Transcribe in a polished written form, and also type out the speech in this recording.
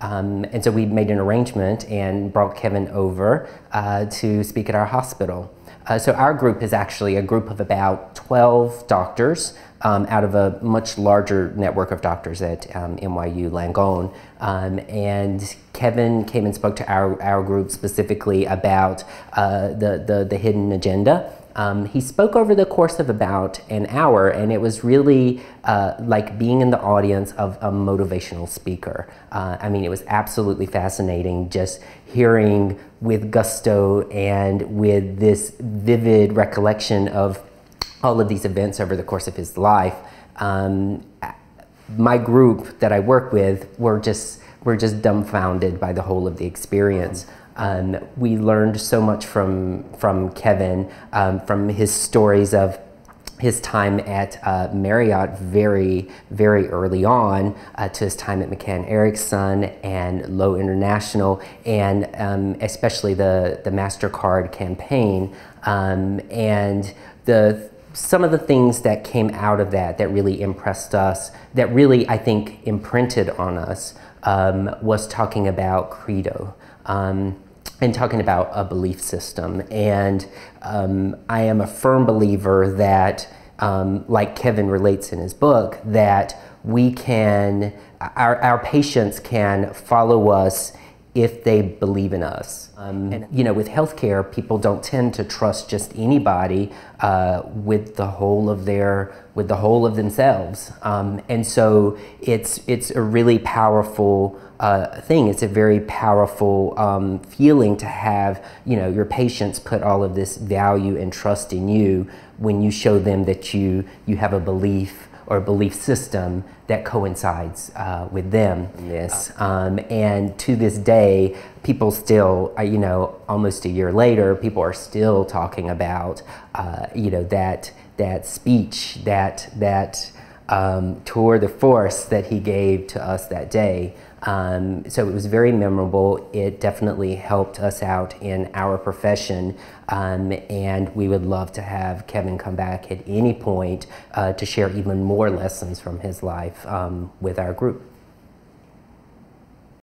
And so we made an arrangement and brought Kevin over to speak at our hospital. So our group is actually a group of about 12 doctors out of a much larger network of doctors at NYU Langone. And Kevin came and spoke to our group specifically about the hidden agenda. He spoke over the course of about an hour, and it was really like being in the audience of a motivational speaker. I mean, it was absolutely fascinating just hearing with gusto and with this vivid recollection of all of these events over the course of his life. My group that I work with were just dumbfounded by the whole of the experience. We learned so much from Kevin, from his stories of his time at Marriott very, very early on, to his time at McCann Erickson and Lowe International, and especially the MasterCard campaign, and some of the things that came out of that really impressed us, that really, I think, imprinted on us, was talking about credo. And talking about a belief system. And I am a firm believer that, like Kevin relates in his book, that our patients can follow us if they believe in us. And you know, with healthcare, people don't tend to trust just anybody with the whole of themselves. And so it's a really powerful thing. It's a very powerful feeling to have, you know, your patients put all of this value and trust in you when you show them that you have a belief or a belief system that coincides with them in this. And to this day, people still, you know, almost a year later, people are still talking about, you know, that speech, that tour de force that he gave to us that day. So it was very memorable. It definitely helped us out in our profession, and we would love to have Kevin come back at any point to share even more lessons from his life with our group.